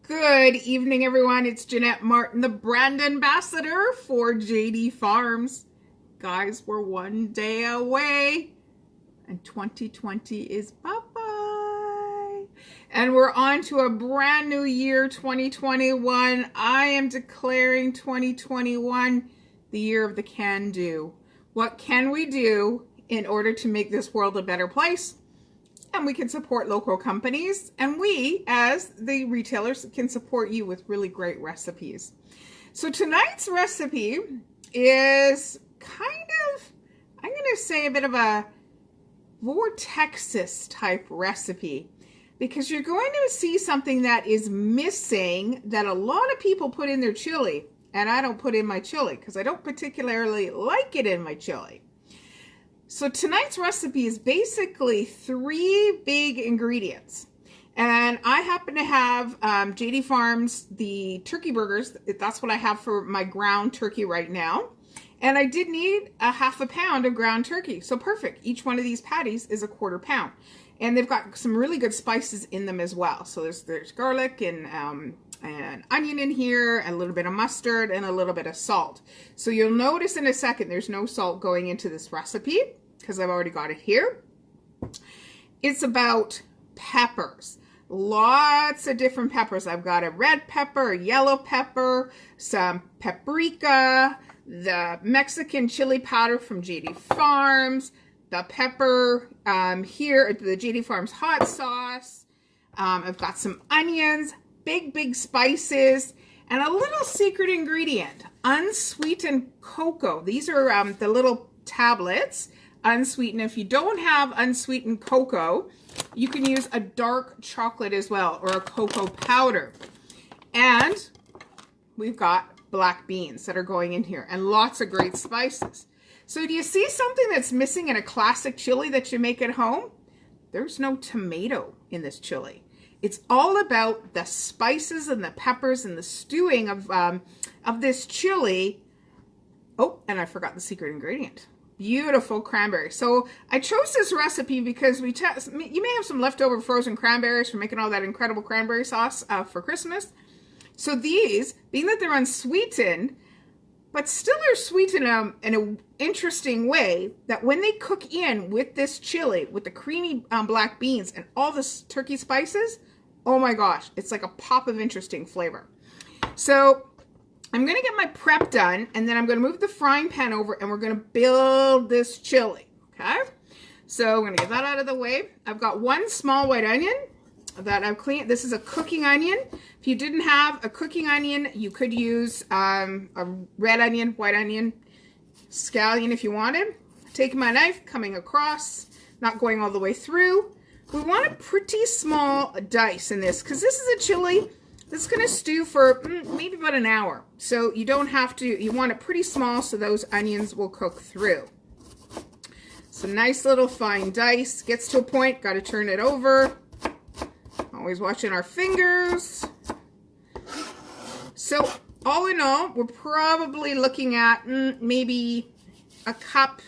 Good evening, everyone. It's Jeanette Martin, the brand ambassador for JD Farms. Guys, we're one day away and 2020 is bye-bye. And we're on to a brand new year, 2021. I am declaring 2021 the year of the can-do. What can we do in order to make this world a better place? And we can support local companies, and we, as the retailers, can support you with really great recipes. So tonight's recipe is kind of, I'm going to say, a bit of a vortexes type recipe, because you're going to see something that is missing that a lot of people put in their chili, and I don't put in my chili because I don't particularly like it in my chili. So tonight's recipe is basically 3 big ingredients. And I happen to have JD Farms, the turkey burgers. That's what I have for my ground turkey right now. And I did need a ½ pound of ground turkey. So perfect. Each one of these patties is a ½ pound. And they've got some really good spices in them as well. So there's garlic and onion in here, and a little bit of mustard, and a little bit of salt. So you'll notice in a second there's no salt going into this recipe because I've already got it here. It's about peppers. Lots of different peppers. I've got a red pepper, a yellow pepper, some paprika, the Mexican chili powder from JD Farms, the pepper here, the JD Farms hot sauce. I've got some onions, big spices, and a little secret ingredient, unsweetened cocoa. These are the little tablets, unsweetened. If you don't have unsweetened cocoa, you can use a dark chocolate as well, or a cocoa powder. And we've got black beans that are going in here, and lots of great spices. So do you see something that's missing in a classic chili that you make at home? There's no tomato in this chili. It's all about the spices and the peppers and the stewing of this chili. Oh, and I forgot the secret ingredient. Beautiful cranberry. So I chose this recipe because you may have some leftover frozen cranberries from making all that incredible cranberry sauce for Christmas. So these, being that they're unsweetened, but still are sweetened in an interesting way, that when they cook in with this chili, with the creamy black beans and all the turkey spices, oh my gosh, it's like a pop of interesting flavor. So I'm going to get my prep done, and then I'm going to move the frying pan over, and we're going to build this chili, okay? So I'm going to get that out of the way. I've got 1 small white onion that I've cleaned. This is a cooking onion. If you didn't have a cooking onion, you could use a red onion, white onion, scallion if you wanted. Taking my knife, coming across, not going all the way through. We want a pretty small dice in this, because this is a chili that's going to stew for maybe about an hour. So you don't have to, you want it pretty small so those onions will cook through. So nice little fine dice. Gets to a point, got to turn it over. Always watching our fingers. So all in all, we're probably looking at maybe a cup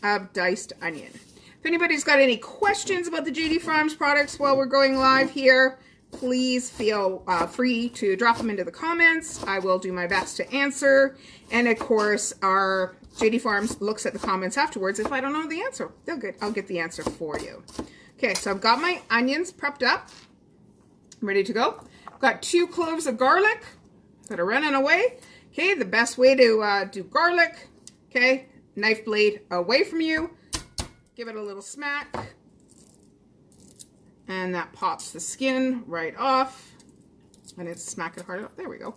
of diced onion. If anybody's got any questions about the JD Farms products while we're going live here, please feel free to drop them into the comments. I will do my best to answer. And of course, our JD Farms looks at the comments afterwards. If I don't know the answer, I'll get the answer for you. Okay, so I've got my onions prepped up, ready to go. I've got 2 cloves of garlic that are running away. Okay, the best way to do garlic, okay, knife blade away from you. Give it a little smack. And that pops the skin right off. And it's smack it hard. There we go.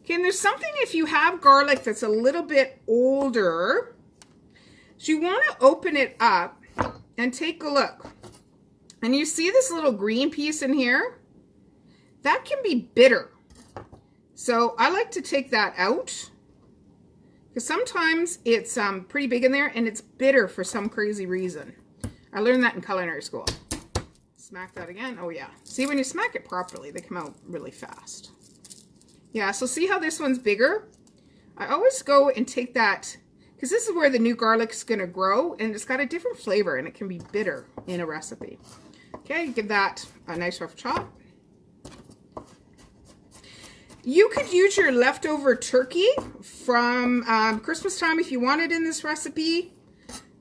Okay, and there's something, if you have garlic that's a little bit older, so you want to open it up and take a look. And you see this little green piece in here? That can be bitter. So I like to take that out, because sometimes it's pretty big in there and it's bitter for some crazy reason. I learned that in culinary school. Smack that again. Oh yeah. See, when you smack it properly, they come out really fast. Yeah, so see how this one's bigger? I always go and take that, because this is where the new garlic's going to grow, and it's got a different flavor, and it can be bitter in a recipe. Okay, give that a nice rough chop. You could use your leftover turkey from Christmas time if you wanted in this recipe.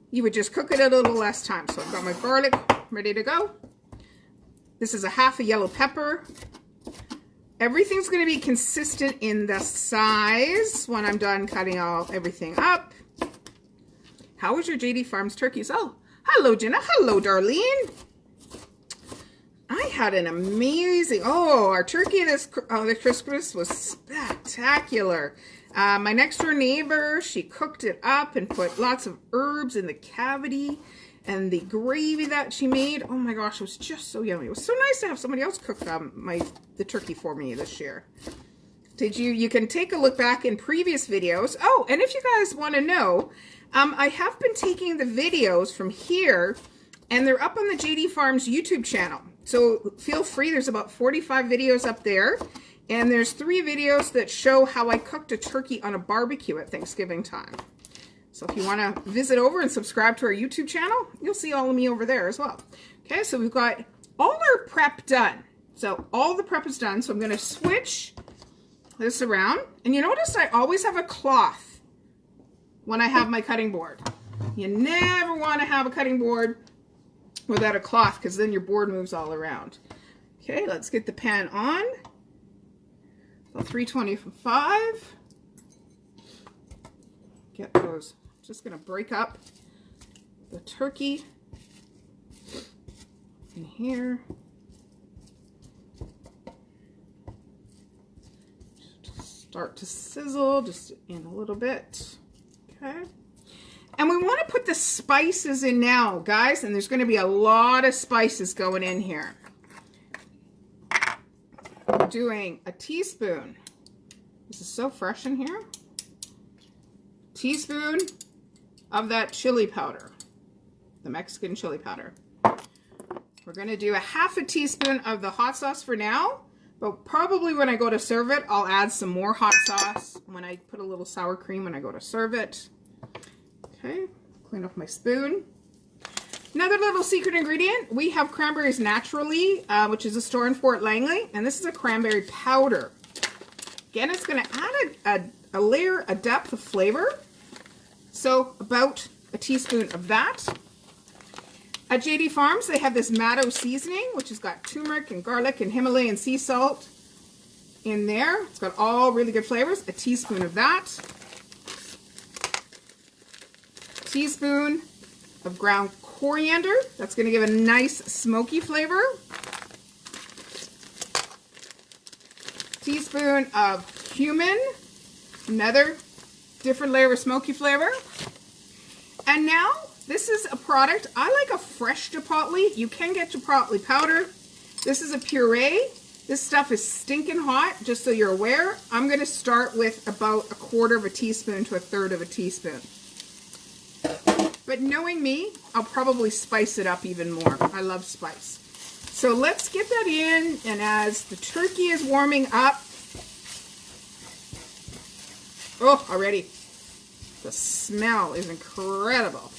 You would just cook it a little less time. So I've got my garlic ready to go. This is a half a yellow pepper. Everything's going to be consistent in the size when I'm done cutting everything up. How was your JD Farms turkeys? Oh, hello, Jenna. Hello, Darlene. I had an amazing, our turkey this Christmas was spectacular. My next door neighbor, she cooked it up and put lots of herbs in the cavity, and the gravy that she made, oh my gosh, it was just so yummy. It was so nice to have somebody else cook the turkey for me this year. You can take a look back in previous videos. Oh, and if you guys want to know, I have been taking the videos from here, and they're up on the JD Farms YouTube channel. So feel free, there's about 45 videos up there, and there's 3 videos that show how I cooked a turkey on a barbecue at Thanksgiving time. So if you want to visit over and subscribe to our YouTube channel, you'll see all of me over there as well. Okay, so we've got all our prep done. So all the prep is done, so I'm going to switch this around. And you notice I always have a cloth when I have my cutting board. You never want to have a cutting board without a cloth, because then your board moves all around. Okay, let's get the pan on. About 325. Get those. Just going to break up the turkey in here. Just start to sizzle just in a little bit. Okay. And we want to put the spices in now, guys, and there's going to be a lot of spices going in here. We're doing a teaspoon. This is so fresh in here. Teaspoon of that chili powder, the Mexican chili powder. We're going to do a half a teaspoon of the hot sauce for now, but probably when I go to serve it, I'll add some more hot sauce when I put a little sour cream when I go to serve it. Okay, clean off my spoon. Another little secret ingredient, we have cranberries naturally, which is a store in Fort Langley, and this is a cranberry powder. Again, it's going to add a layer, a depth of flavor. So about a teaspoon of that. At JD Farms, they have this Matto seasoning, which has got turmeric and garlic and Himalayan sea salt in there. It's got all really good flavors. A teaspoon of that. Teaspoon of ground coriander. That's going to give a nice smoky flavor. Teaspoon of cumin. Another different layer of smoky flavor. And now, this is a product, I like a fresh chipotle. You can get chipotle powder. This is a puree. This stuff is stinking hot, just so you're aware. I'm going to start with about 1/4 of a teaspoon to 1/3 of a teaspoon. But knowing me, I'll probably spice it up even more. I love spice. So let's get that in, and as the turkey is warming up, oh, already. The smell is incredible.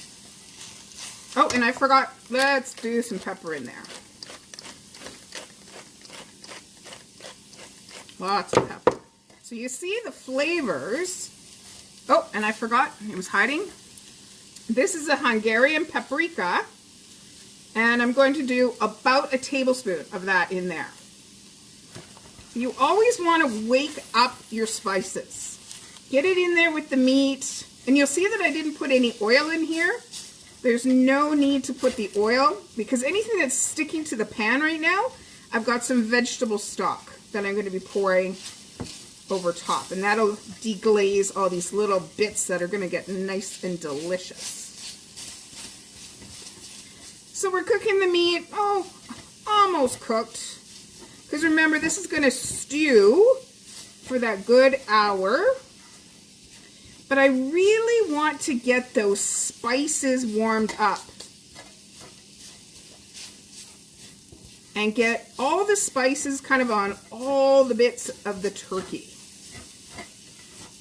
Oh, and I forgot, let's do some pepper in there. Lots of pepper. So you see the flavors. Oh, and I forgot, it was hiding. This is a Hungarian paprika, and I'm going to do about a tablespoon of that in there. You always want to wake up your spices. Get it in there with the meat, and you'll see that I didn't put any oil in here. There's no need to put the oil, because anything that's sticking to the pan right now, I've got some vegetable stock that I'm going to be pouring over top, and that'll deglaze all these little bits that are going to get nice and delicious. So we're cooking the meat, almost cooked, because remember, this is going to stew for that good hour. But I really want to get those spices warmed up and get all the spices kind of on all the bits of the turkey,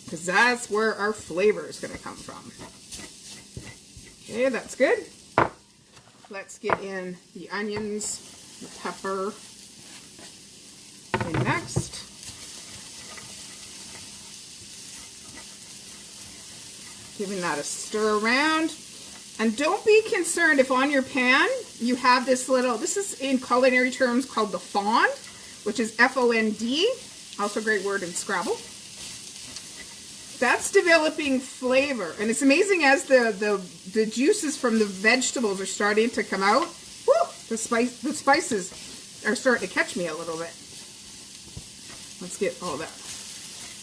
because that's where our flavor is going to come from. Okay, that's good. Let's get in the onions, the pepper in next. Giving that a stir around. And don't be concerned if on your pan you have this little, this is in culinary terms called the fond, which is F-O-N-D, also a great word in Scrabble. That's developing flavor. And it's amazing as the juices from the vegetables are starting to come out. Woo, the spices are starting to catch me a little bit. Let's get all that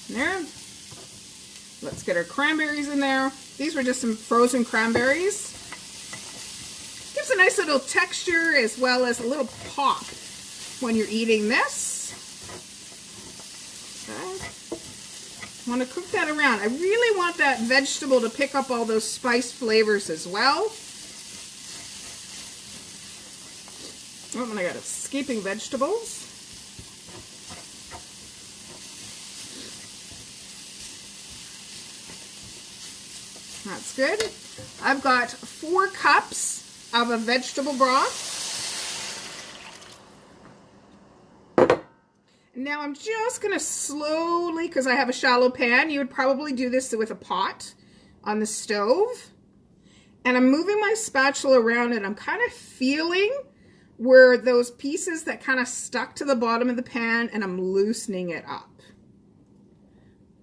in there. Let's get our cranberries in there. These were just some frozen cranberries. Gives a nice little texture as well as a little pop when you're eating this. Okay. I want to cook that around. I really want that vegetable to pick up all those spice flavors as well. Oh, and I got escaping vegetables. That's good. I've got 4 cups of a vegetable broth. Now I'm just going to slowly, because I have a shallow pan, you would probably do this with a pot on the stove. And I'm moving my spatula around and I'm kind of feeling where those pieces that kind of stuck to the bottom of the pan, and I'm loosening it up.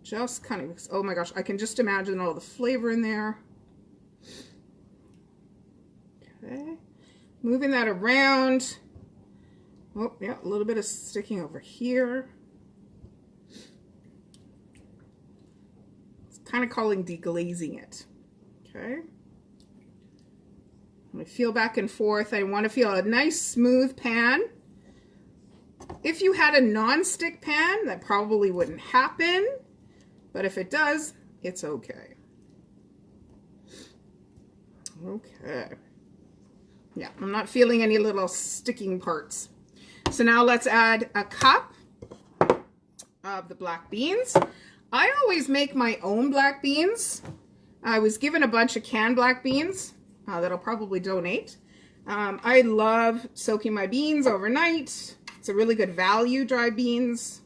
Just kind of, oh my gosh, I can just imagine all the flavor in there. Okay, moving that around. Oh, yeah, a little bit of sticking over here. It's kind of calling deglazing it. Okay. I'm going to feel back and forth. I want to feel a nice smooth pan. If you had a non-stick pan, that probably wouldn't happen. But if it does, it's okay. Okay. Yeah, I'm not feeling any little sticking parts. So now let's add a cup of the black beans. I always make my own black beans. I was given a bunch of canned black beans that I'll probably donate. I love soaking my beans overnight. It's a really good value, dry beans.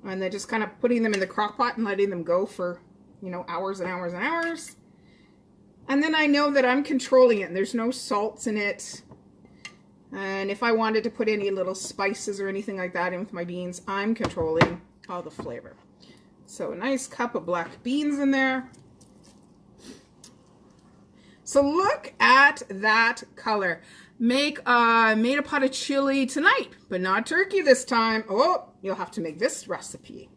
And then just kind of putting them in the crock pot and letting them go for, you know, hours and hours and hours. And then I know that I'm controlling it and there's no salts in it. And if I wanted to put any little spices or anything like that in with my beans, I'm controlling all the flavor. So a nice cup of black beans in there. So look at that color. Made a pot of chili tonight, but not turkey this time. Oh, you'll have to make this recipe.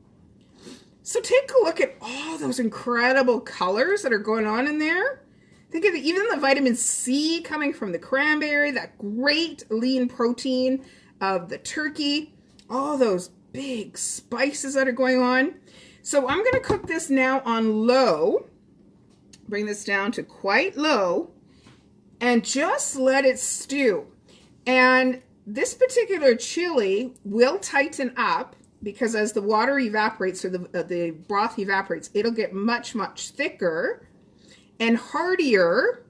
So take a look at all those incredible colors that are going on in there. Think of even the vitamin C coming from the cranberry, that great lean protein of the turkey, all those big spices that are going on. So I'm going to cook this now on low. Bring this down to quite low and just let it stew. And this particular chili will tighten up because as the water evaporates or the broth evaporates, it'll get much, much thicker and heartier.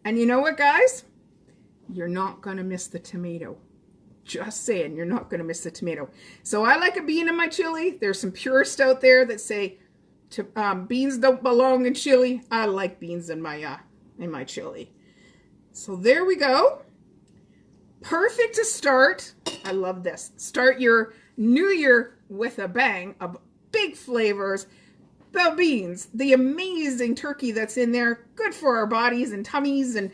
And you know what, guys? You're not going to miss the tomato. Just saying, you're not going to miss the tomato. So I like a bean in my chili. There's some purists out there that say beans don't belong in chili. I like beans in my chili. So there we go. Perfect to start. I love this. Start your new year with a bang of big flavors. The beans, the amazing turkey that's in there, good for our bodies and tummies. And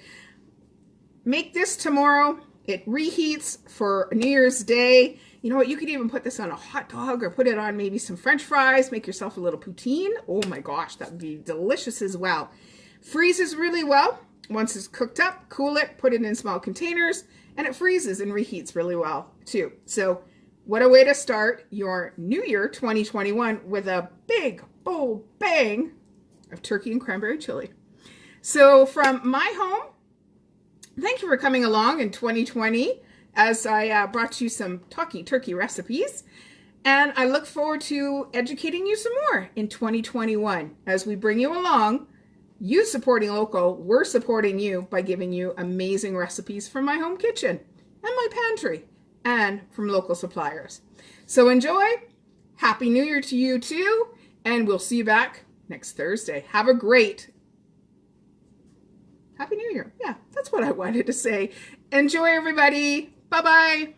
make this tomorrow. It reheats for New Year's Day. You know what? You could even put this on a hot dog or put it on maybe some French fries. Make yourself a little poutine. Oh my gosh, that would be delicious as well. Freezes really well. Once it's cooked up, cool it, put it in small containers, and it freezes and reheats really well too. So what a way to start your new year 2021 with a big, bold bang of turkey and cranberry chili. So from my home, thank you for coming along in 2020 as I brought you some talking turkey recipes. And I look forward to educating you some more in 2021 as we bring you along. You supporting local, we're supporting you by giving you amazing recipes from my home kitchen and my pantry and from local suppliers. So enjoy. Happy New Year to you too. And we'll see you back next Thursday. Have a great Happy New Year. Yeah, that's what I wanted to say. Enjoy, everybody. Bye-bye.